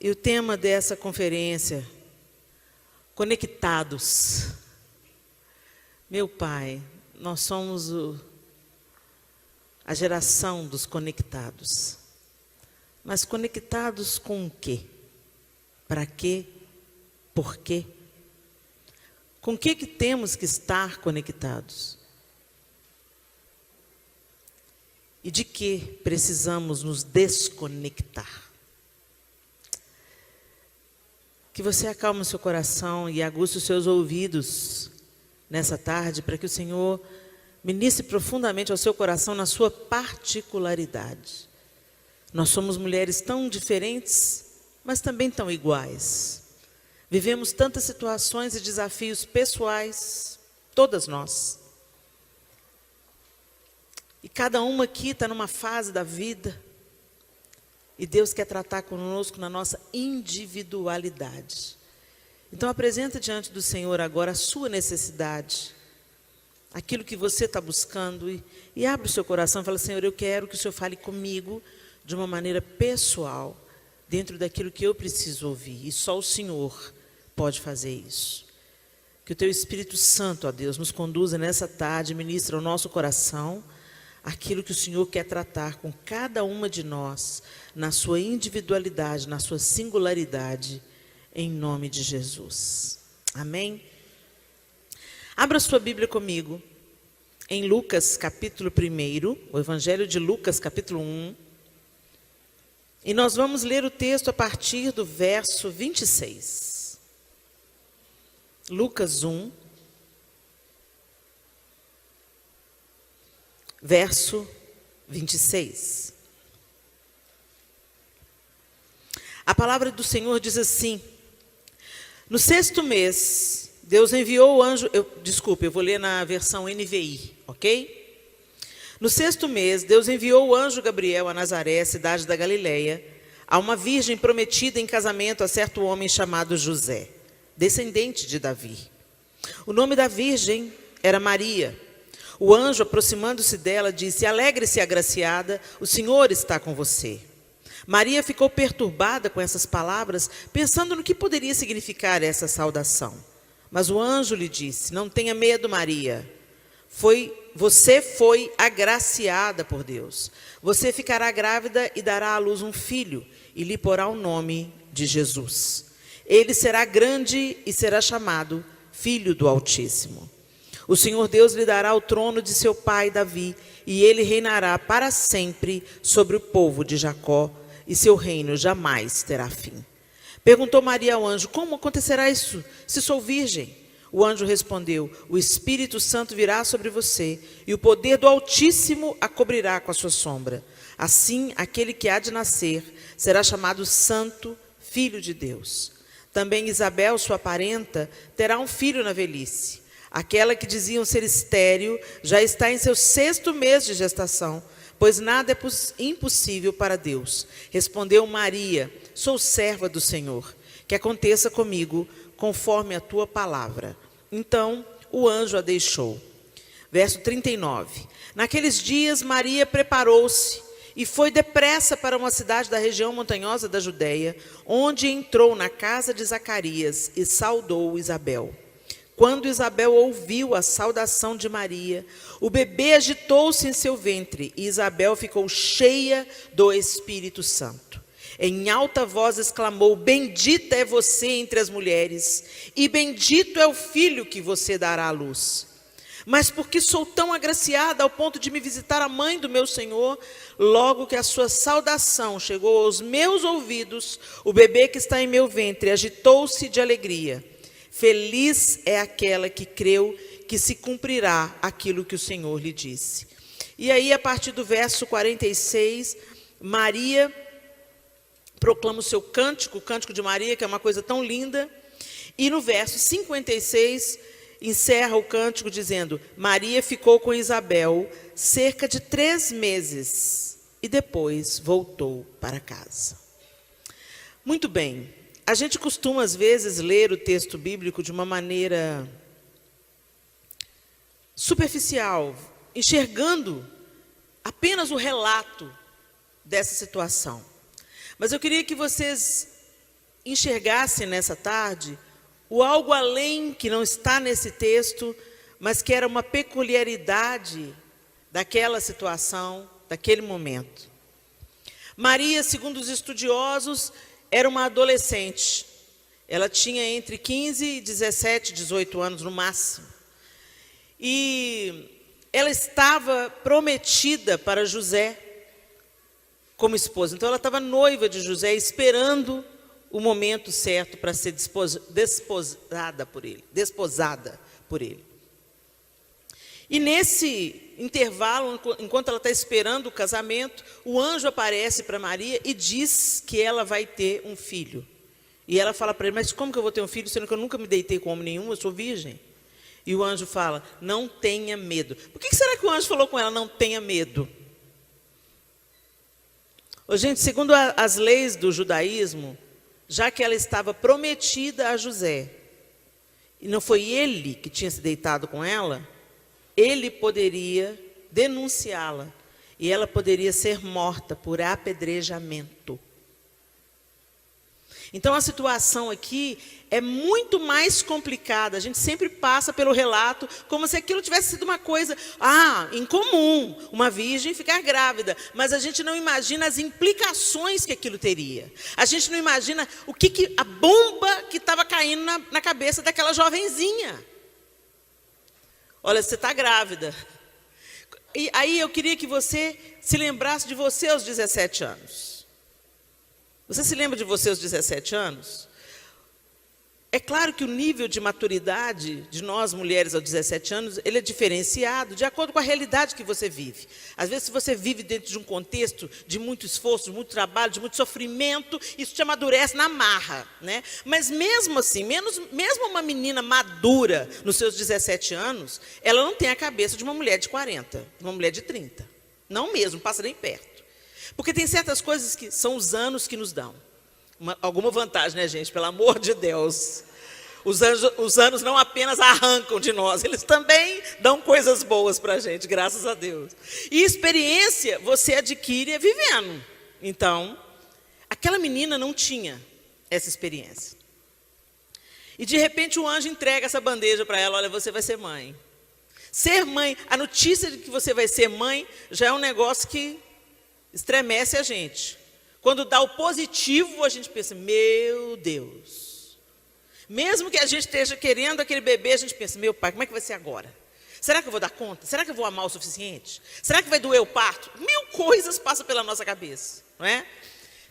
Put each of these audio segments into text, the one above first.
E o tema dessa conferência, conectados. Meu Pai, nós somos a geração dos conectados. Mas conectados com o quê? Para quê? Por quê? Com o que temos que estar conectados? E de que precisamos nos desconectar? Que você acalme o seu coração e aguce os seus ouvidos nessa tarde, para que o Senhor ministre profundamente ao seu coração na sua particularidade. Nós somos mulheres tão diferentes, mas também tão iguais. Vivemos tantas situações e desafios pessoais, todas nós. E cada uma aqui está numa fase da vida. E Deus quer tratar conosco na nossa individualidade. Então apresenta diante do Senhor agora a sua necessidade. Aquilo que você está buscando. E abre o seu coração e fala: Senhor, eu quero que o Senhor fale comigo de uma maneira pessoal, dentro daquilo que eu preciso ouvir. E só o Senhor pode fazer isso. Que o Teu Espírito Santo, ó Deus, nos conduza nessa tarde, ministra ao nosso coração aquilo que o Senhor quer tratar com cada uma de nós, na sua individualidade, na sua singularidade, em nome de Jesus. Amém? Abra sua Bíblia comigo, em Lucas capítulo 1, o Evangelho de Lucas capítulo 1, e nós vamos ler o texto a partir do verso 26. Lucas 1, verso 26. A palavra do Senhor diz assim: no 6º mês, Deus enviou o anjo... eu vou ler na versão NVI, ok? No 6º mês, Deus enviou o anjo Gabriel a Nazaré, cidade da Galileia, a uma virgem prometida em casamento a certo homem chamado José, descendente de Davi. O nome da virgem era Maria. O anjo, aproximando-se dela, disse: alegre-se, agraciada, o Senhor está com você. Maria ficou perturbada com essas palavras, pensando no que poderia significar essa saudação. Mas o anjo lhe disse: não tenha medo, Maria. Você foi agraciada por Deus. Você ficará grávida e dará à luz um filho, e lhe porá o nome de Jesus. Ele será grande e será chamado Filho do Altíssimo. O Senhor Deus lhe dará o trono de seu pai Davi, e ele reinará para sempre sobre o povo de Jacó, e seu reino jamais terá fim. Perguntou Maria ao anjo: como acontecerá isso, se sou virgem? O anjo respondeu: o Espírito Santo virá sobre você, e o poder do Altíssimo a cobrirá com a sua sombra. Assim, aquele que há de nascer será chamado Santo, Filho de Deus. Também Isabel, sua parenta, terá um filho na velhice. Aquela que diziam ser estéril já está em seu 6º mês de gestação, pois nada é impossível para Deus. Respondeu Maria: sou serva do Senhor, que aconteça comigo conforme a tua palavra. Então o anjo a deixou. Verso 39. Naqueles dias Maria preparou-se e foi depressa para uma cidade da região montanhosa da Judeia, onde entrou na casa de Zacarias e saudou Isabel. Quando Isabel ouviu a saudação de Maria, o bebê agitou-se em seu ventre, e Isabel ficou cheia do Espírito Santo. Em alta voz exclamou: bendita é você entre as mulheres, e bendito é o filho que você dará à luz. Mas porque sou tão agraciada ao ponto de me visitar a mãe do meu Senhor, logo que a sua saudação chegou aos meus ouvidos, o bebê que está em meu ventre agitou-se de alegria. Feliz é aquela que creu que se cumprirá aquilo que o Senhor lhe disse. E aí, a partir do verso 46, Maria proclama o seu cântico, o cântico de Maria, que é uma coisa tão linda. E no verso 56, encerra o cântico dizendo: Maria ficou com Isabel cerca de 3 meses e depois voltou para casa. Muito bem. A gente costuma, às vezes, ler o texto bíblico de uma maneira superficial, enxergando apenas o relato dessa situação. Mas eu queria que vocês enxergasse nessa tarde o algo além que não está nesse texto, mas que era uma peculiaridade daquela situação, daquele momento. Maria, segundo os estudiosos, era uma adolescente. Ela tinha entre 15 e 17, 18 anos no máximo. E ela estava prometida para José como esposa. Então ela estava noiva de José, esperando o momento certo para ser desposada por ele. E nesse intervalo, enquanto ela está esperando o casamento, o anjo aparece para Maria e diz que ela vai ter um filho. E ela fala para ele: mas como que eu vou ter um filho, sendo que eu nunca me deitei com homem nenhum, eu sou virgem? E o anjo fala: não tenha medo. Por que será que o anjo falou com ela: não tenha medo? Gente, segundo as leis do judaísmo, já que ela estava prometida a José, e não foi ele que tinha se deitado com ela, ele poderia denunciá-la, e ela poderia ser morta por apedrejamento. Então a situação aqui é muito mais complicada. A gente sempre passa pelo relato como se aquilo tivesse sido uma coisa incomum, uma virgem ficar grávida, mas a gente não imagina as implicações que aquilo teria. A gente não imagina a bomba que estava caindo na cabeça daquela jovenzinha. Olha, você está grávida. E aí eu queria que você se lembrasse de você aos 17 anos. Você se lembra de você aos 17 anos? É claro que o nível de maturidade de nós, mulheres, aos 17 anos, ele é diferenciado de acordo com a realidade que você vive. Às vezes, se você vive dentro de um contexto de muito esforço, de muito trabalho, de muito sofrimento, isso te amadurece na marra, né? Mas mesmo assim, mesmo uma menina madura nos seus 17 anos, ela não tem a cabeça de uma mulher de 40, de uma mulher de 30. Não mesmo, passa nem perto. Porque tem certas coisas que são os anos que nos dão. Alguma vantagem, né, gente? Pelo amor de Deus. Os anos não apenas arrancam de nós, eles também dão coisas boas para a gente, graças a Deus. E experiência você adquire vivendo. Então, aquela menina não tinha essa experiência. E de repente o anjo entrega essa bandeja para ela: olha, você vai ser mãe. Ser mãe, a notícia de que você vai ser mãe já é um negócio que estremece a gente. Quando dá o positivo, a gente pensa: meu Deus. Mesmo que a gente esteja querendo aquele bebê, a gente pensa: meu pai, como é que vai ser agora? Será que eu vou dar conta? Será que eu vou amar o suficiente? Será que vai doer o parto? 1000 coisas passam pela nossa cabeça, não é?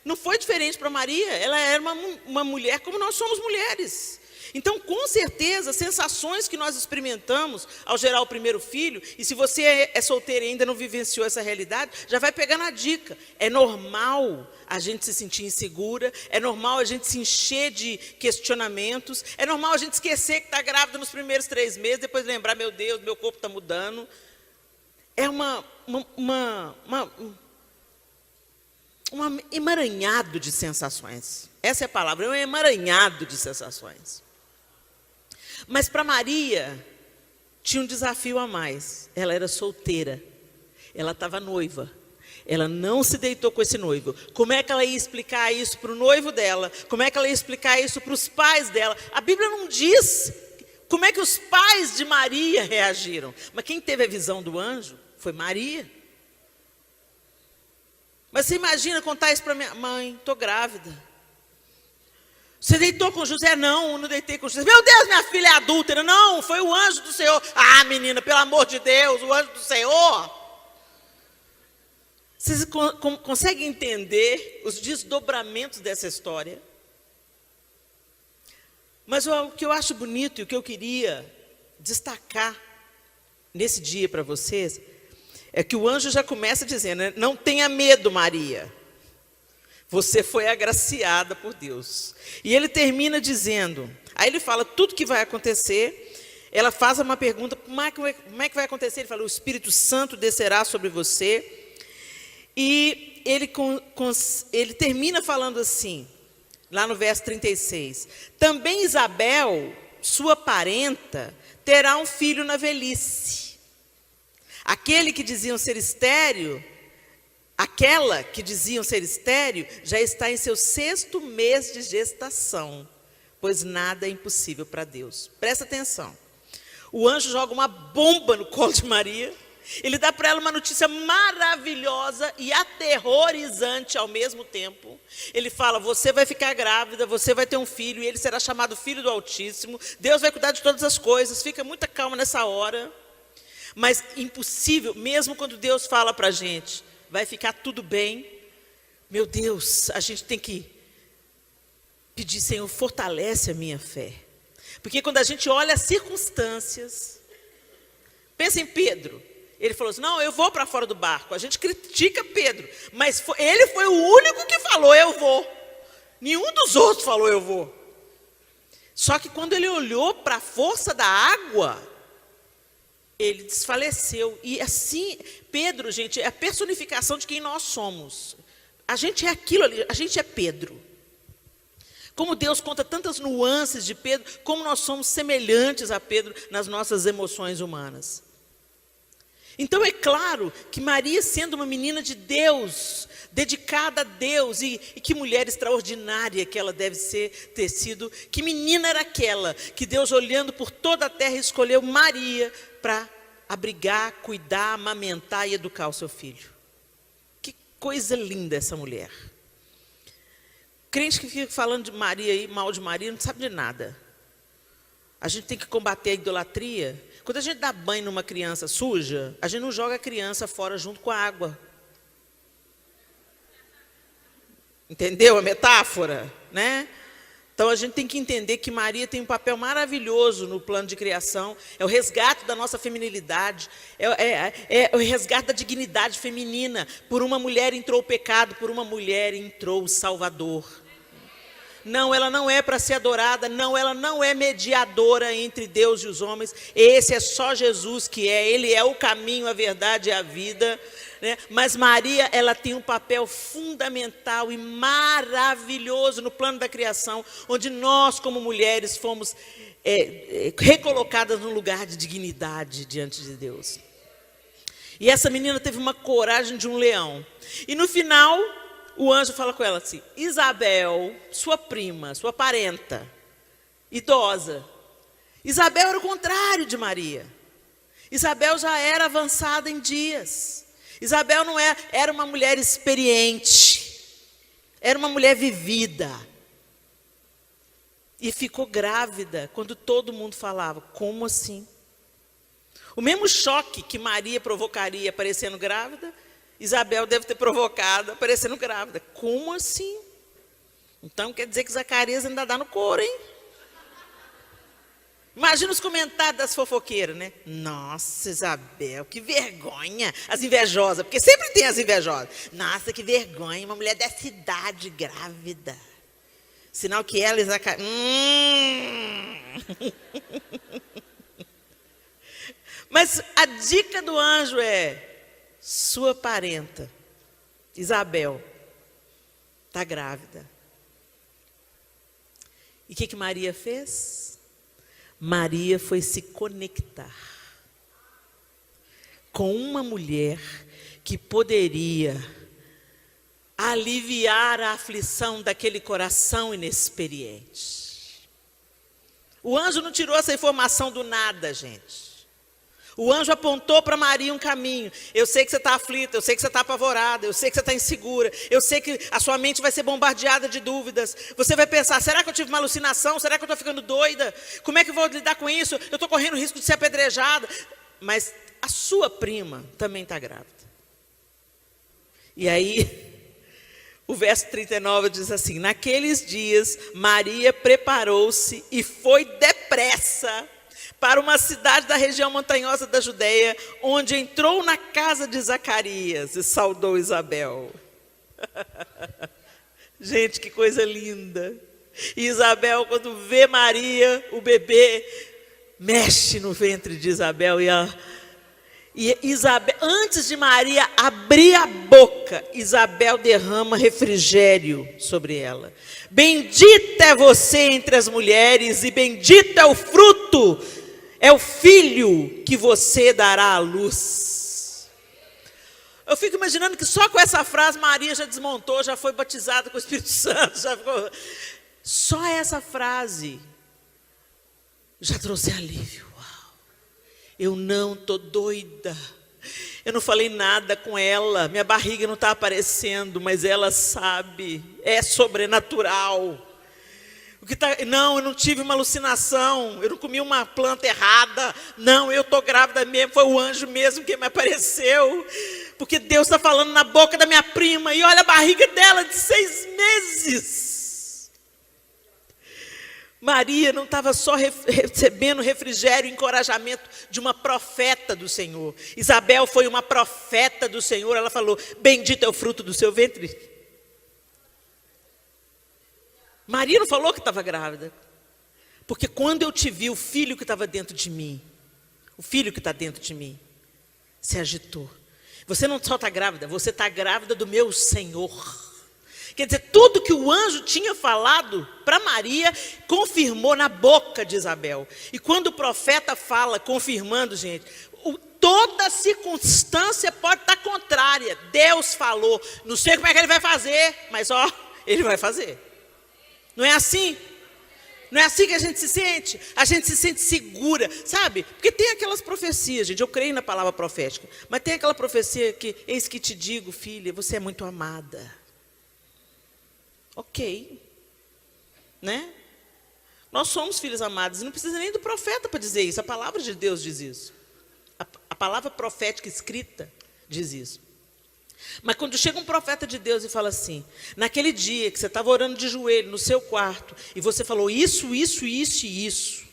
Não foi diferente para Maria. Ela era uma mulher como nós somos mulheres. Então, com certeza, sensações que nós experimentamos ao gerar o primeiro filho, e se você é solteiro e ainda não vivenciou essa realidade, já vai pegando a dica. É normal a gente se sentir insegura, é normal a gente se encher de questionamentos, é normal a gente esquecer que está grávida nos primeiros 3 meses, depois lembrar: meu Deus, meu corpo está mudando. É um emaranhado de sensações. Essa é a palavra, é um emaranhado de sensações. Mas para Maria, tinha um desafio a mais. Ela era solteira, ela estava noiva, ela não se deitou com esse noivo. Como é que ela ia explicar isso para o noivo dela? Como é que ela ia explicar isso para os pais dela? A Bíblia não diz como é que os pais de Maria reagiram. Mas quem teve a visão do anjo foi Maria. Mas você imagina contar isso para minha mãe: estou grávida. Você deitou com José? Não, não deitei com José. Meu Deus, minha filha é adúltera. Não, foi o anjo do Senhor. Ah, menina, pelo amor de Deus, o anjo do Senhor. Vocês conseguem entender os desdobramentos dessa história? Mas o que eu acho bonito e o que eu queria destacar nesse dia para vocês é que o anjo já começa dizendo, né? Não tenha medo, Maria. Você foi agraciada por Deus. E ele termina dizendo, aí ele fala tudo que vai acontecer. Ela faz uma pergunta: como é que vai acontecer? Ele fala: o Espírito Santo descerá sobre você. E ele termina falando assim, lá no verso 36. Também Isabel, sua parenta, terá um filho na velhice. Aquele que diziam ser estéril Aquela que diziam ser estéril já está em seu 6º mês de gestação, pois nada é impossível para Deus. Presta atenção. O anjo joga uma bomba no colo de Maria. Ele dá para ela uma notícia maravilhosa e aterrorizante ao mesmo tempo. Ele fala: você vai ficar grávida, você vai ter um filho, e ele será chamado Filho do Altíssimo. Deus vai cuidar de todas as coisas. Fica muita calma nessa hora. Mas impossível, mesmo quando Deus fala para a gente, vai ficar tudo bem. Meu Deus, a gente tem que pedir: Senhor, fortalece a minha fé. Porque quando a gente olha as circunstâncias, pensa em Pedro. Ele falou assim: não, eu vou para fora do barco. A gente critica Pedro, mas ele foi o único que falou: eu vou. Nenhum dos outros falou: eu vou. Só que quando ele olhou para a força da água, ele desfaleceu. E assim, Pedro, gente, é a personificação de quem nós somos. A gente é aquilo ali, a gente é Pedro. Como Deus conta tantas nuances de Pedro, como nós somos semelhantes a Pedro nas nossas emoções humanas. Então é claro que Maria, sendo uma menina de Deus, dedicada a Deus, e que mulher extraordinária que ela deve ter sido, que menina era aquela que Deus, olhando por toda a terra, escolheu Maria para abrigar, cuidar, amamentar e educar o seu filho. Que coisa linda essa mulher. Crente que fica falando de Maria e mal de Maria não sabe de nada. A gente tem que combater a idolatria. Quando a gente dá banho numa criança suja, a gente não joga a criança fora junto com a água. Entendeu a metáfora, né? Então a gente tem que entender que Maria tem um papel maravilhoso no plano de criação. É o resgate da nossa feminilidade, é o resgate da dignidade feminina. Por uma mulher entrou o pecado, por uma mulher entrou o Salvador. Não, ela não é para ser adorada, não, ela não é mediadora entre Deus e os homens. Esse é só Jesus que é, ele é o caminho, a verdade e a vida. Né? Mas Maria, ela tem um papel fundamental e maravilhoso no plano da criação, onde nós, como mulheres, fomos recolocadas num lugar de dignidade diante de Deus. E essa menina teve uma coragem de um leão. E no final, o anjo fala com ela assim: Isabel, sua prima, sua parenta, idosa. Isabel era o contrário de Maria. Isabel já era avançada em dias. Isabel não era uma mulher experiente, era uma mulher vivida. E ficou grávida quando todo mundo falava: como assim? O mesmo choque que Maria provocaria aparecendo grávida, Isabel deve ter provocado aparecendo grávida. Como assim? Então quer dizer que Zacarias ainda dá no couro, hein? Imagina os comentários das fofoqueiras, né? Nossa, Isabel, que vergonha. As invejosas, porque sempre tem as invejosas. Nossa, que vergonha, uma mulher dessa idade grávida. Sinal que ela e Zacarias... Mas a dica do anjo é: sua parenta, Isabel, está grávida. E o que Maria fez? Maria foi se conectar com uma mulher que poderia aliviar a aflição daquele coração inexperiente. O anjo não tirou essa informação do nada, gente. O anjo apontou para Maria um caminho. Eu sei que você está aflita, eu sei que você está apavorada, eu sei que você está insegura, eu sei que a sua mente vai ser bombardeada de dúvidas. Você vai pensar: será que eu tive uma alucinação? Será que eu estou ficando doida? Como é que eu vou lidar com isso? Eu estou correndo o risco de ser apedrejada. Mas a sua prima também está grávida. E aí, o verso 39 diz assim: naqueles dias, Maria preparou-se e foi depressa para uma cidade da região montanhosa da Judeia, onde entrou na casa de Zacarias e saudou Isabel. Gente, que coisa linda. E Isabel, quando vê Maria, o bebê mexe no ventre de Isabel. E Isabel, antes de Maria abrir a boca, Isabel derrama refrigério sobre ela. Bendita é você entre as mulheres, e bendito é o fruto, é o filho que você dará à luz. Eu fico imaginando que só com essa frase Maria já desmontou, já foi batizada com o Espírito Santo. Só essa frase já trouxe alívio. Uau. Eu não estou doida. Eu não falei nada com ela. Minha barriga não está aparecendo, mas ela sabe. É sobrenatural. Não, eu não tive uma alucinação. Eu não comi uma planta errada. Não, eu estou grávida mesmo. Foi o anjo mesmo que me apareceu. Porque Deus está falando na boca da minha prima. E olha a barriga dela de 6 meses. Maria não estava só recebendo refrigério e encorajamento de uma profeta do Senhor. Isabel foi uma profeta do Senhor. Ela falou, bendito é o fruto do seu ventre. Maria não falou que estava grávida. Porque quando eu te vi, o filho que estava dentro de mim, o filho que está dentro de mim, se agitou. Você não só está grávida, você está grávida do meu Senhor. Quer dizer, tudo que o anjo tinha falado para Maria, confirmou na boca de Isabel. E quando o profeta fala, confirmando, gente, toda circunstância pode estar contrária. Deus falou, não sei como é que ele vai fazer, mas ele vai fazer. Não é assim? Não é assim que a gente se sente? A gente se sente segura, sabe? Porque tem aquelas profecias, gente, eu creio na palavra profética, mas tem aquela profecia que, eis que te digo, filha, você é muito amada. Ok. Né? Nós somos filhos amados, e não precisa nem do profeta para dizer isso, a palavra de Deus diz isso. A palavra profética escrita diz isso. Mas quando chega um profeta de Deus e fala assim, naquele dia que você estava orando de joelho no seu quarto, e você falou isso, isso, isso e isso,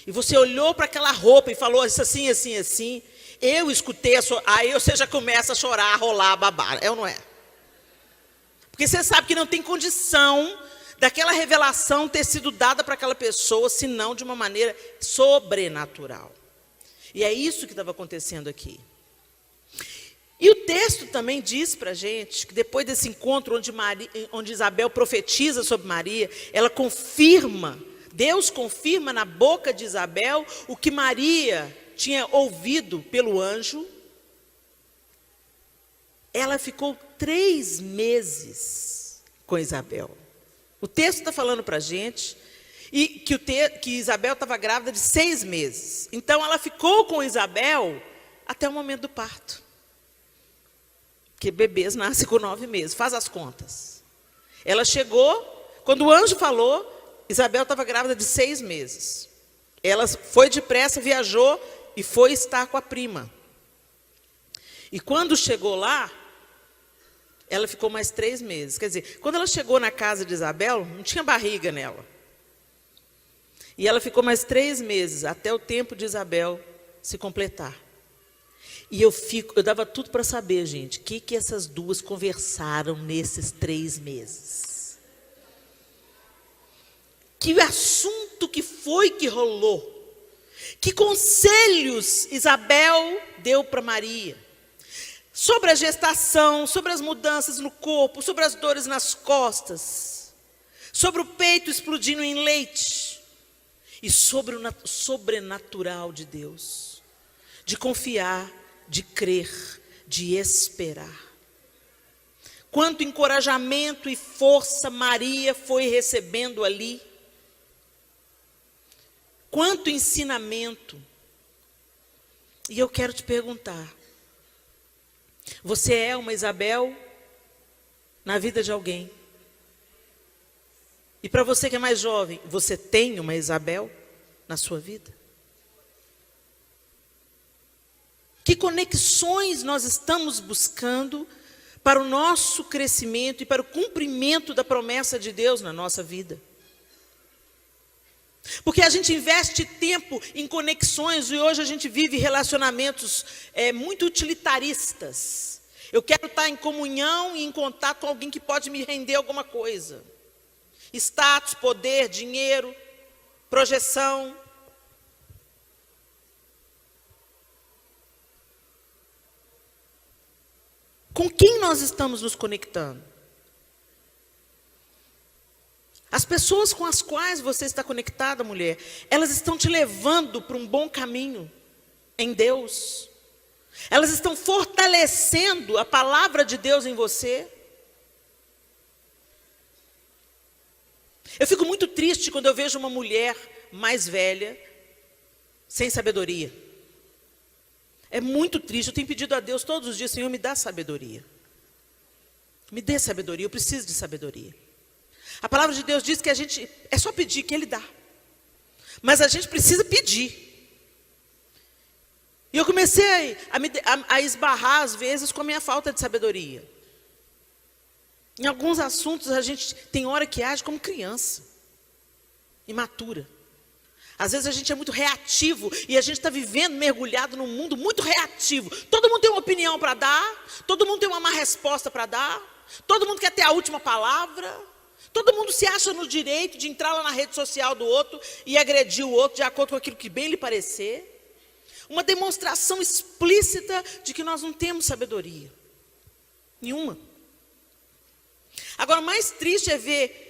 e você olhou para aquela roupa e falou isso assim, assim, assim, eu escutei, aí você já começa a chorar, a rolar, a babar, é ou não é? Porque você sabe que não tem condição daquela revelação ter sido dada para aquela pessoa, senão de uma maneira sobrenatural. E é isso que estava acontecendo aqui. E o texto também diz para a gente que depois desse encontro onde Isabel profetiza sobre Maria, ela confirma, Deus confirma na boca de Isabel o que Maria tinha ouvido pelo anjo. Ela ficou 3 meses com Isabel. O texto está falando para a gente e que Isabel estava grávida de 6 meses. Então ela ficou com Isabel até o momento do parto. Porque bebês nascem com 9 meses, faz as contas. Ela chegou, quando o anjo falou, Isabel estava grávida de 6 meses. Ela foi depressa, viajou e foi estar com a prima. E quando chegou lá, ela ficou mais 3 meses. Quer dizer, quando ela chegou na casa de Isabel, não tinha barriga nela. E ela ficou mais 3 meses, até o tempo de Isabel se completar. E eu dava tudo para saber, gente, o que essas duas conversaram nesses 3 meses. Que assunto que foi que rolou? Que conselhos Isabel deu para Maria? Sobre a gestação, sobre as mudanças no corpo, sobre as dores nas costas, sobre o peito explodindo em leite, e sobre o sobrenatural de Deus, de confiar, de crer, de esperar. Quanto encorajamento e força Maria foi recebendo ali. Quanto ensinamento. E eu quero te perguntar, você é uma Isabel na vida de alguém? E para você que é mais jovem, você tem uma Isabel na sua vida? Que conexões nós estamos buscando para o nosso crescimento e para o cumprimento da promessa de Deus na nossa vida? Porque a gente investe tempo em conexões e hoje a gente vive relacionamentos muito utilitaristas. Eu quero estar em comunhão e em contato com alguém que pode me render alguma coisa. Status, poder, dinheiro, projeção. Com quem nós estamos nos conectando? As pessoas com as quais você está conectada, mulher, elas estão te levando para um bom caminho em Deus? Elas estão fortalecendo a palavra de Deus em você? Eu fico muito triste quando eu vejo uma mulher mais velha, sem sabedoria. É muito triste. Eu tenho pedido a Deus todos os dias: Senhor, me dá sabedoria. Me dê sabedoria, eu preciso de sabedoria. A palavra de Deus diz que a gente, é só pedir que Ele dá. Mas a gente precisa pedir. E eu comecei a esbarrar, às vezes, com a minha falta de sabedoria. Em alguns assuntos, a gente tem hora que age como criança, imatura. Às vezes a gente é muito reativo e a gente está vivendo mergulhado num mundo muito reativo. Todo mundo tem uma opinião para dar, todo mundo tem uma má resposta para dar, todo mundo quer ter a última palavra, todo mundo se acha no direito de entrar lá na rede social do outro e agredir o outro de acordo com aquilo que bem lhe parecer. Uma demonstração explícita de que nós não temos sabedoria nenhuma. Agora, o mais triste é ver,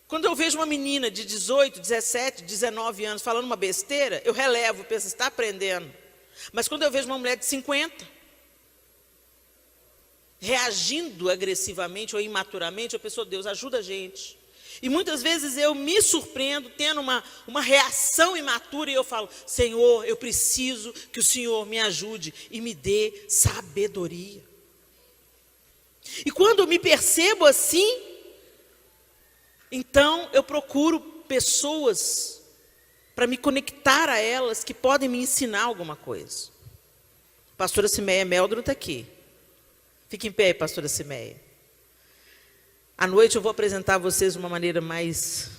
quando eu vejo uma menina de 18, 17, 19 anos falando uma besteira, eu relevo, penso, está aprendendo. Mas quando eu vejo uma mulher de 50, reagindo agressivamente ou imaturamente, eu penso: Deus, ajuda a gente. E muitas vezes eu me surpreendo tendo uma reação imatura e eu falo: Senhor, eu preciso que o Senhor me ajude e me dê sabedoria. E quando eu me percebo assim, então eu procuro pessoas para me conectar a elas que podem me ensinar alguma coisa. Pastora Cimeia Meldrum está aqui. Fique em pé aí, pastora Cimeia. À noite eu vou apresentar a vocês de uma maneira mais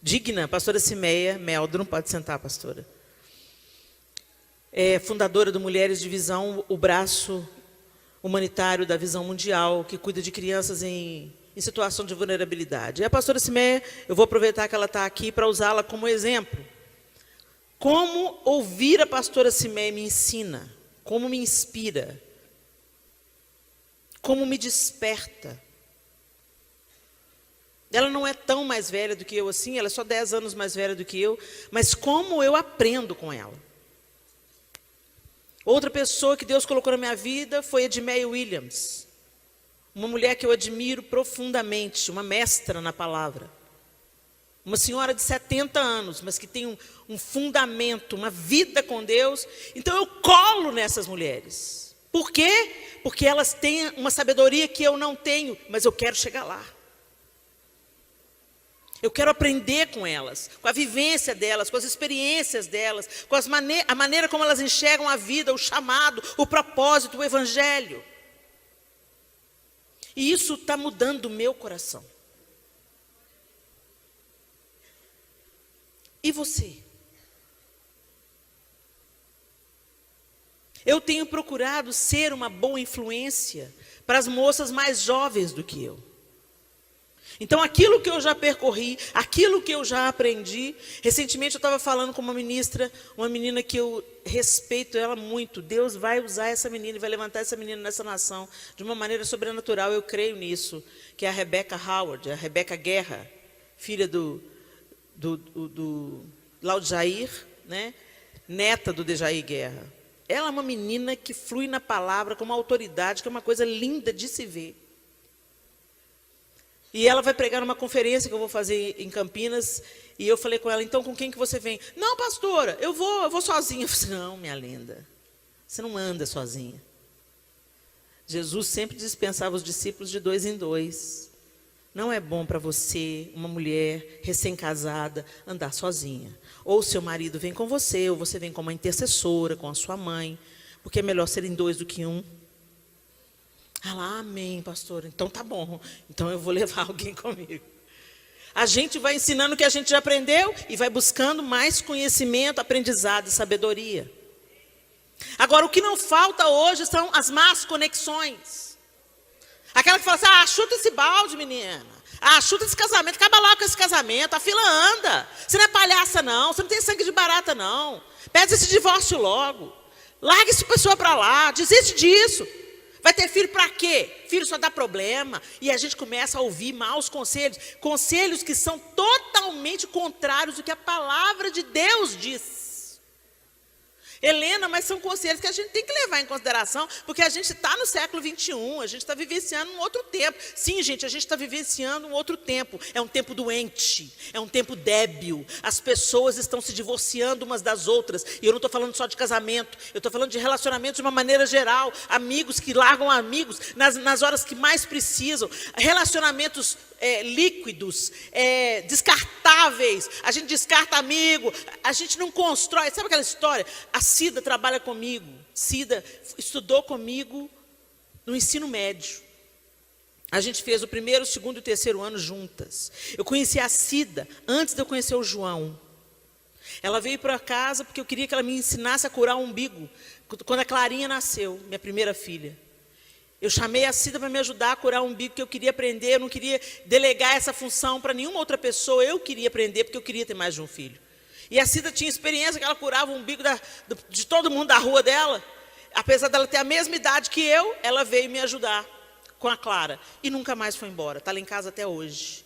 digna. Pastora Cimeia Meldrum, pode sentar, pastora. É fundadora do Mulheres de Visão, o braço humanitário da Visão Mundial, que cuida de crianças em situação de vulnerabilidade. E a pastora Cimeia, eu vou aproveitar que ela está aqui para usá-la como exemplo. Como ouvir a pastora Cimeia me ensina, como me inspira, como me desperta. Ela não é tão mais velha do que eu assim, ela é só 10 anos mais velha do que eu, mas como eu aprendo com ela. Outra pessoa que Deus colocou na minha vida foi Edmeia Williams, uma mulher que eu admiro profundamente, uma mestra na palavra. Uma senhora de 70 anos, mas que tem um fundamento, uma vida com Deus. Então eu colo nessas mulheres. Por quê? Porque elas têm uma sabedoria que eu não tenho, mas eu quero chegar lá. Eu quero aprender com elas, com a vivência delas, com as experiências delas, com a maneira como elas enxergam a vida, o chamado, o propósito, o evangelho. E isso está mudando o meu coração. E você? Eu tenho procurado ser uma boa influência para as moças mais jovens do que eu. Então, aquilo que eu já percorri, aquilo que eu já aprendi. Recentemente eu estava falando com uma ministra, uma menina que eu respeito ela muito. Deus vai usar essa menina e vai levantar essa menina nessa nação de uma maneira sobrenatural, eu creio nisso. Que é a Rebecca Howard, a Rebecca Guerra, filha do Laude Jair, né? Neta do Dejair Guerra. Ela é uma menina que flui na palavra com uma autoridade, que é uma coisa linda de se ver. E ela vai pregar numa conferência que eu vou fazer em Campinas. E eu falei com ela: então com quem que você vem? Não, pastora, eu vou sozinha. Eu falei: não, minha linda, você não anda sozinha. Jesus sempre dispensava os discípulos de 2 em 2. Não é bom para você, uma mulher recém-casada, andar sozinha. Ou seu marido vem com você, ou você vem com uma intercessora, com a sua mãe. Porque é melhor serem 2 do que 1. Ela: amém, pastora. Então tá bom. Então eu vou levar alguém comigo. A gente vai ensinando o que a gente já aprendeu e vai buscando mais conhecimento, aprendizado e sabedoria. Agora, o que não falta hoje são as más conexões. Aquela que fala assim: chuta esse balde, menina. Chuta esse casamento. Acaba lá com esse casamento. A fila anda. Você não é palhaça, não. Você não tem sangue de barata, não. Pede esse divórcio logo. Larga essa pessoa para lá. Desiste disso. Vai ter filho para quê? Filho só dá problema. E a gente começa a ouvir maus conselhos. Conselhos que são totalmente contrários do que a palavra de Deus diz. Helena, mas são conselhos que a gente tem que levar em consideração, porque a gente está no século XXI, a gente está vivenciando um outro tempo. Sim, gente, a gente está vivenciando um outro tempo. É um tempo doente, é um tempo débil. As pessoas estão se divorciando umas das outras. E eu não estou falando só de casamento, eu estou falando de relacionamento de uma maneira geral. Amigos que largam amigos nas horas que mais precisam. Relacionamentos líquidos, descartáveis. A gente descarta amigo, a gente não constrói. Sabe aquela história? A Cida trabalha comigo. Cida estudou comigo no ensino médio. A gente fez o primeiro, o segundo e o terceiro ano juntas. Eu conheci a Cida antes de eu conhecer o João. Ela veio para casa porque eu queria que ela me ensinasse a curar o umbigo. Quando a Clarinha nasceu, minha primeira filha. Eu chamei a Cida para me ajudar a curar o umbigo, que eu queria aprender. Eu não queria delegar essa função para nenhuma outra pessoa. Eu queria aprender porque eu queria ter mais de um filho. E a Cida tinha experiência que ela curava o umbigo de todo mundo da rua dela. Apesar dela ter a mesma idade que eu, ela veio me ajudar com a Clara. E nunca mais foi embora. Está lá em casa até hoje.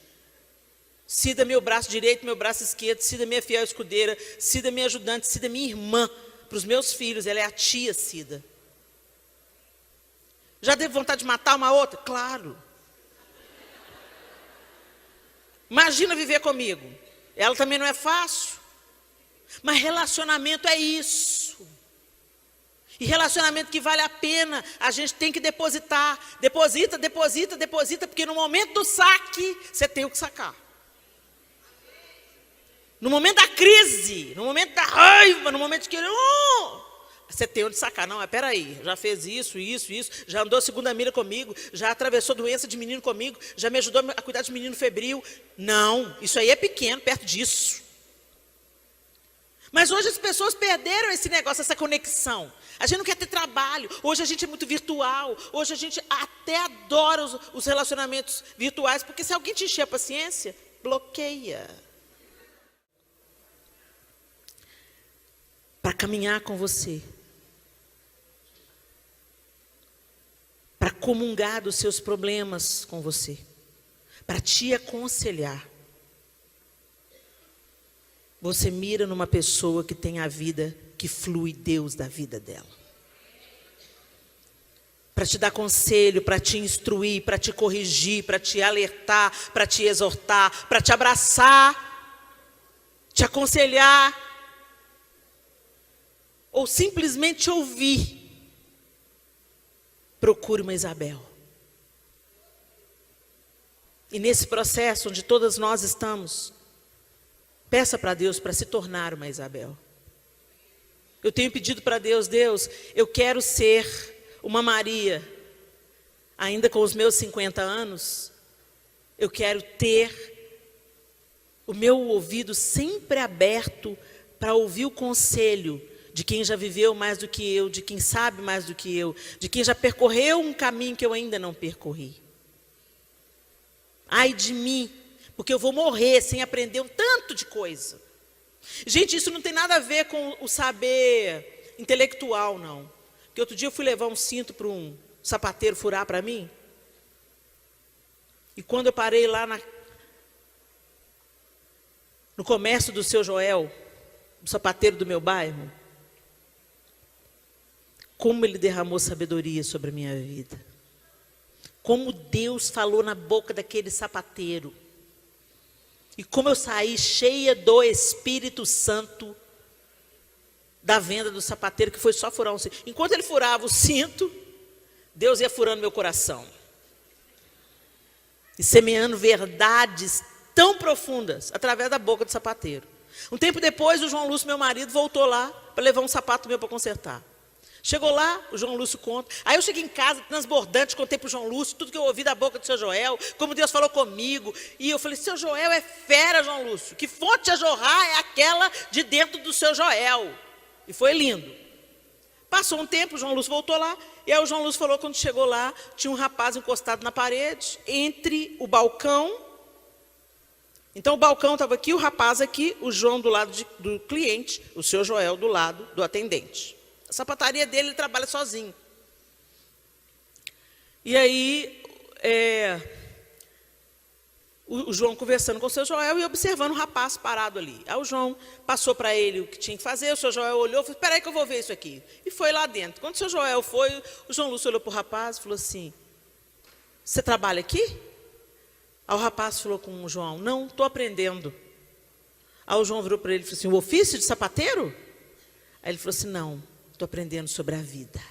Cida, meu braço direito, meu braço esquerdo. Cida, minha fiel escudeira. Cida, minha ajudante. Cida, minha irmã. Para os meus filhos, ela é a tia Cida. Já teve vontade de matar uma outra? Claro. Imagina viver comigo. Ela também não é fácil. Mas relacionamento é isso. E relacionamento que vale a pena, a gente tem que depositar. Deposita, porque no momento do saque, você tem o que sacar. No momento da crise, no momento da raiva, no momento de querer... Você tem onde sacar. Não, mas peraí, já fez isso, já andou a segunda milha comigo, já atravessou doença de menino comigo, já me ajudou a cuidar de menino febril. Não, isso aí é pequeno, perto disso. Mas hoje as pessoas perderam esse negócio, essa conexão. A gente não quer ter trabalho, hoje a gente é muito virtual, hoje a gente até adora os relacionamentos virtuais, porque se alguém te encher a paciência, bloqueia. Para caminhar com você. Para comungar dos seus problemas com você, para te aconselhar. Você mira numa pessoa que tem a vida, que flui Deus da vida dela. Para te dar conselho, para te instruir, para te corrigir, para te alertar, para te exortar, para te abraçar, te aconselhar, ou simplesmente ouvir. Procure uma Isabel. E nesse processo onde todas nós estamos, peça para Deus para se tornar uma Isabel. Eu tenho pedido para Deus, eu quero ser uma Maria, ainda com os meus 50 anos, eu quero ter o meu ouvido sempre aberto para ouvir o conselho de quem já viveu mais do que eu, de quem sabe mais do que eu, de quem já percorreu um caminho que eu ainda não percorri. Ai de mim, porque eu vou morrer sem aprender um tanto de coisa. Gente, isso não tem nada a ver com o saber intelectual, não. Porque outro dia eu fui levar um cinto para um sapateiro furar para mim. E quando eu parei lá no comércio do seu Joel, o sapateiro do meu bairro, como ele derramou sabedoria sobre a minha vida. Como Deus falou na boca daquele sapateiro. E como eu saí cheia do Espírito Santo da venda do sapateiro, que foi só furar um cinto. Enquanto ele furava o cinto, Deus ia furando meu coração. E semeando verdades tão profundas através da boca do sapateiro. Um tempo depois, o João Lúcio, meu marido, voltou lá para levar um sapato meu para consertar. Chegou lá, o João Lúcio conta. Aí eu cheguei em casa, transbordante, contei para o João Lúcio tudo que eu ouvi da boca do seu Joel, como Deus falou comigo. E eu falei, seu Joel é fera, João Lúcio. Que fonte a jorrar é aquela de dentro do seu Joel. E foi lindo. Passou um tempo, o João Lúcio voltou lá. E aí o João Lúcio falou que quando chegou lá, tinha um rapaz encostado na parede, entre o balcão. Então o balcão estava aqui, o rapaz aqui, o João do lado do cliente, o seu Joel do lado do atendente. A sapataria dele, ele trabalha sozinho. E aí, o João conversando com o seu Joel e observando o rapaz parado ali. Aí o João passou para ele o que tinha que fazer, o seu Joel olhou e falou, espera aí que eu vou ver isso aqui. E foi lá dentro. Quando o seu Joel foi, o João Lúcio olhou para o rapaz e falou assim, você trabalha aqui? Aí o rapaz falou com o João, não, estou aprendendo. Aí o João virou para ele e falou assim, o ofício de sapateiro? Aí ele falou assim, não, estou aprendendo sobre a vida.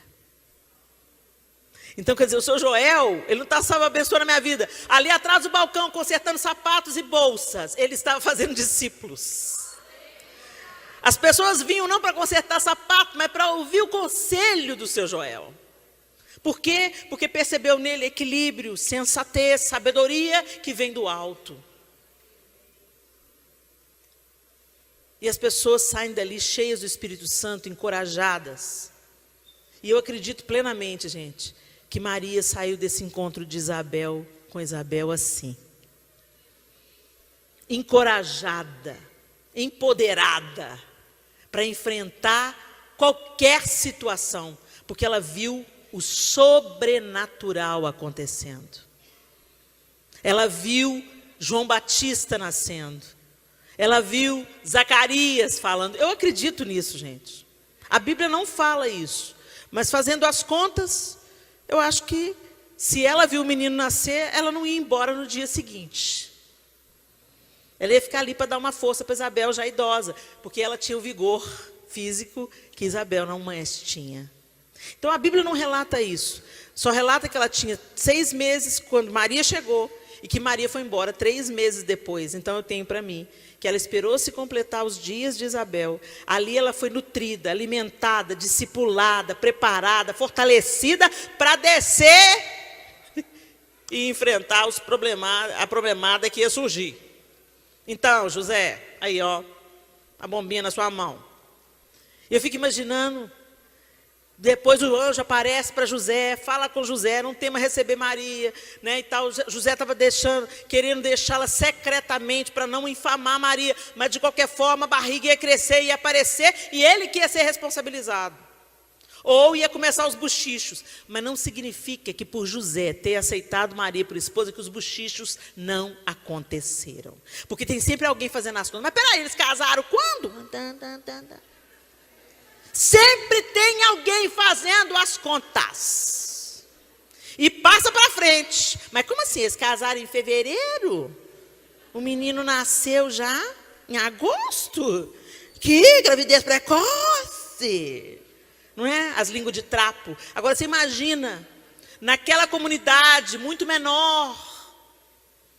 Então, quer dizer, o seu Joel, ele não está só abençoando a minha vida. Ali atrás do balcão, consertando sapatos e bolsas, ele estava fazendo discípulos. As pessoas vinham não para consertar sapato, mas para ouvir o conselho do seu Joel. Por quê? Porque percebeu nele equilíbrio, sensatez, sabedoria que vem do alto. E as pessoas saem dali cheias do Espírito Santo, encorajadas. E eu acredito plenamente, gente, que Maria saiu desse encontro de Isabel com Isabel assim. Encorajada, empoderada, para enfrentar qualquer situação, porque ela viu o sobrenatural acontecendo. Ela viu João Batista nascendo. Ela viu Zacarias falando. Eu acredito nisso, gente. A Bíblia não fala isso. Mas fazendo as contas, eu acho que se ela viu o menino nascer, ela não ia embora no dia seguinte. Ela ia ficar ali para dar uma força para Isabel, já idosa. Porque ela tinha o vigor físico que Isabel não mais tinha. Então a Bíblia não relata isso. Só relata que ela tinha 6 meses quando Maria chegou. E que Maria foi embora 3 meses depois. Então eu tenho para mim que ela esperou se completar os dias de Isabel. Ali ela foi nutrida, alimentada, discipulada, preparada, fortalecida para descer e enfrentar a problemada que ia surgir. Então, José, aí ó, a bombinha na sua mão. Eu fico imaginando, depois o anjo aparece para José, fala com José, não tema receber Maria, né, e tal. José estava querendo deixá-la secretamente para não infamar Maria, mas de qualquer forma a barriga ia crescer, ia aparecer, e ele que ia ser responsabilizado. Ou ia começar os bochichos, mas não significa que por José ter aceitado Maria por esposa, que os bochichos não aconteceram. Porque tem sempre alguém fazendo as contas. Mas peraí, eles casaram quando? Sempre tem alguém fazendo as contas. E passa para frente. Mas como assim? Eles casaram em fevereiro? O menino nasceu já em agosto? Que gravidez precoce! Não é? As línguas de trapo. Agora você imagina, naquela comunidade muito menor,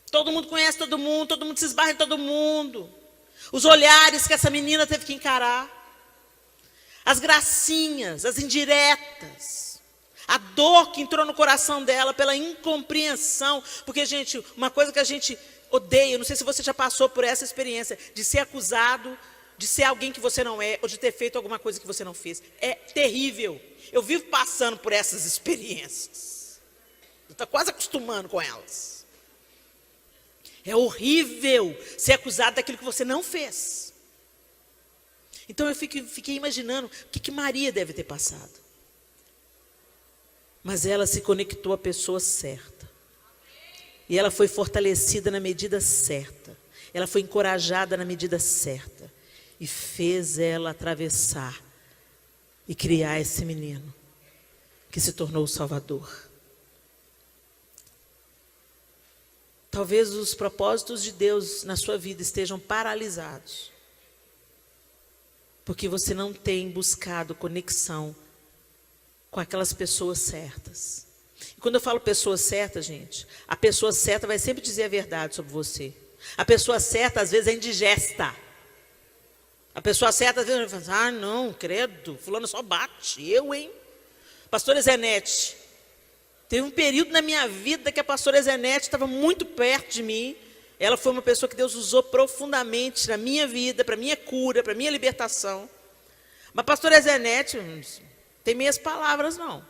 todo mundo conhece todo mundo se esbarra em todo mundo. Os olhares que essa menina teve que encarar. As gracinhas, as indiretas, a dor que entrou no coração dela pela incompreensão. Porque, gente, uma coisa que a gente odeia, não sei se você já passou por essa experiência, de ser acusado, de ser alguém que você não é, ou de ter feito alguma coisa que você não fez. É terrível. Eu vivo passando por essas experiências. Eu estou quase acostumando com elas. É horrível ser acusado daquilo que você não fez. Então eu fiquei imaginando o que Maria deve ter passado. Mas ela se conectou à pessoa certa. E ela foi fortalecida na medida certa. Ela foi encorajada na medida certa. E fez ela atravessar e criar esse menino que se tornou o Salvador. Talvez os propósitos de Deus na sua vida estejam paralisados. Porque você não tem buscado conexão com aquelas pessoas certas. E quando eu falo pessoas certas, gente, a pessoa certa vai sempre dizer a verdade sobre você. A pessoa certa, às vezes, é indigesta. A pessoa certa, às vezes, vai falar, não, credo, fulano só bate, eu, hein? Pastora Zenete, teve um período na minha vida que a pastora Zenete estava muito perto de mim. Ela foi uma pessoa que Deus usou profundamente na minha vida, para a minha cura, para a minha libertação. Mas a pastora Zenete, não tem meias palavras, não.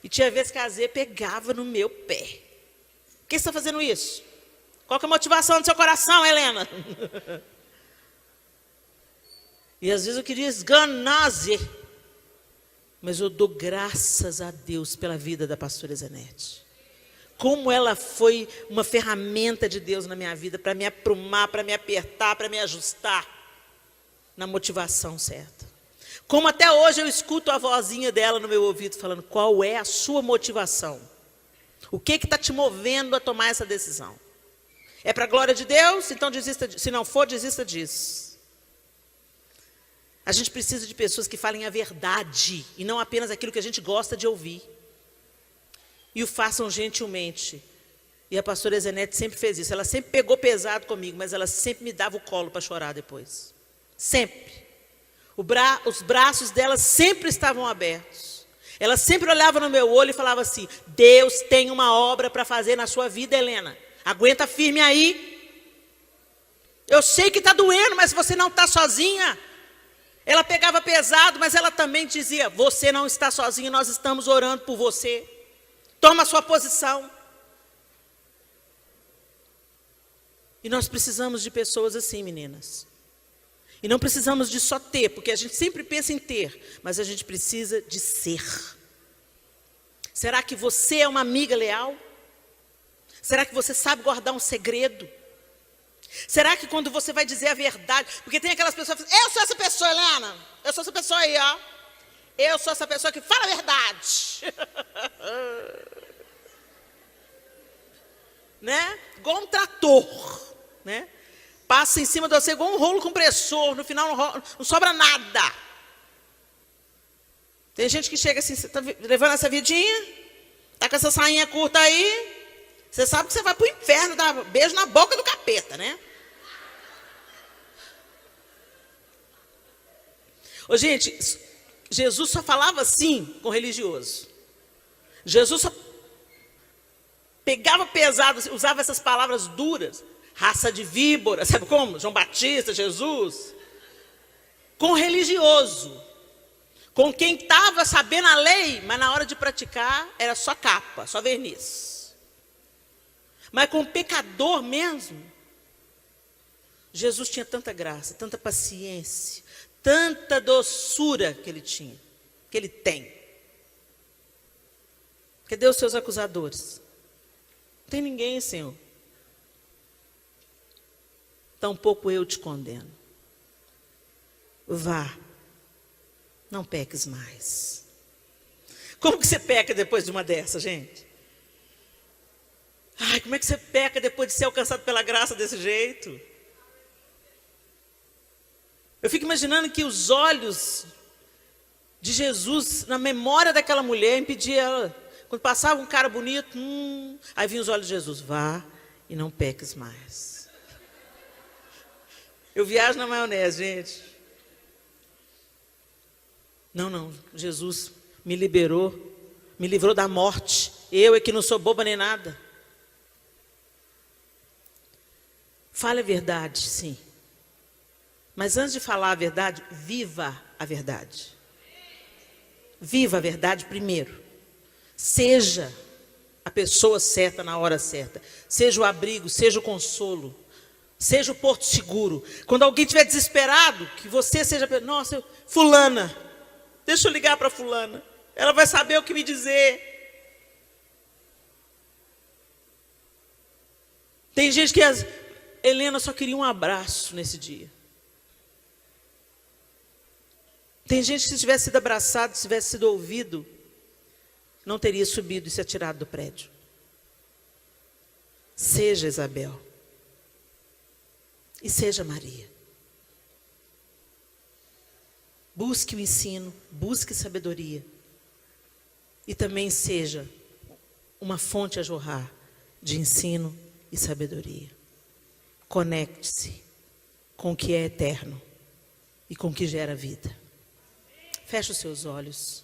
E tinha vezes que a Zé pegava no meu pé. Por que você está fazendo isso? Qual que é a motivação do seu coração, Helena? E às vezes eu queria esganar a Zé. Mas eu dou graças a Deus pela vida da pastora Zenete. Como ela foi uma ferramenta de Deus na minha vida para me aprumar, para me apertar, para me ajustar na motivação certa. Como até hoje eu escuto a vozinha dela no meu ouvido falando: qual é a sua motivação? O que está te movendo a tomar essa decisão? É para a glória de Deus? Então desista, se não for, desista disso. A gente precisa de pessoas que falem a verdade e não apenas aquilo que a gente gosta de ouvir. E o façam gentilmente. E a pastora Zenete sempre fez isso. Ela sempre pegou pesado comigo, mas ela sempre me dava o colo para chorar depois. Sempre. Os braços dela sempre estavam abertos. Ela sempre olhava no meu olho e falava assim: Deus tem uma obra para fazer na sua vida, Helena. Aguenta firme aí. Eu sei que está doendo, mas você não está sozinha. Ela pegava pesado, mas ela também dizia: você não está sozinha, nós estamos orando por você. Toma a sua posição. E nós precisamos de pessoas assim, meninas. E não precisamos de só ter, porque a gente sempre pensa em ter, mas a gente precisa de ser. Será que você é uma amiga leal? Será que você sabe guardar um segredo? Será que quando você vai dizer a verdade, porque tem aquelas pessoas que dizem: eu sou essa pessoa, Helena, eu sou essa pessoa aí, ó. Eu sou essa pessoa que fala a verdade. Né? Igual um trator, né? Passa em cima de você igual um rolo compressor, no final não sobra nada. Tem gente que chega assim: você está levando essa vidinha, está com essa sainha curta aí, você sabe que você vai para o inferno, dá beijo na boca do capeta, né? Ô, gente, Jesus só falava assim com religioso. Jesus só pegava pesado, usava essas palavras duras. Raça de víbora, sabe como? João Batista, Jesus. Com religioso. Com quem estava sabendo a lei, mas na hora de praticar era só capa, só verniz. Mas com o pecador mesmo, Jesus tinha tanta graça, tanta paciência, tanta doçura que ele tinha, que ele tem. Cadê os seus acusadores? Não tem ninguém, Senhor. Tampouco eu te condeno. Vá, não peques mais. Como que você peca depois de uma dessa, gente? Ai, como é que você peca depois de ser alcançado pela graça desse jeito? Eu fico imaginando que os olhos de Jesus, na memória daquela mulher, impedia ela. Quando passava um cara bonito, aí vinha os olhos de Jesus: vá e não peques mais. Eu viajo na maionese, gente. Não, Jesus me liberou, me livrou da morte. Eu é que não sou boba nem nada. Fale a verdade, sim. Mas antes de falar a verdade, viva a verdade. Viva a verdade primeiro. Seja a pessoa certa na hora certa. Seja o abrigo, seja o consolo. Seja o porto seguro. Quando alguém estiver desesperado, que você seja: nossa, fulana, deixa eu ligar para fulana. Ela vai saber o que me dizer. Tem gente que Helena só queria um abraço nesse dia. Tem gente que se tivesse sido abraçado, se tivesse sido ouvido, não teria subido e se atirado do prédio. Seja Isabel. E seja Maria. Busque o ensino, busque sabedoria. E também seja uma fonte a jorrar de ensino e sabedoria. Conecte-se com o que é eterno e com o que gera vida. Feche os seus olhos.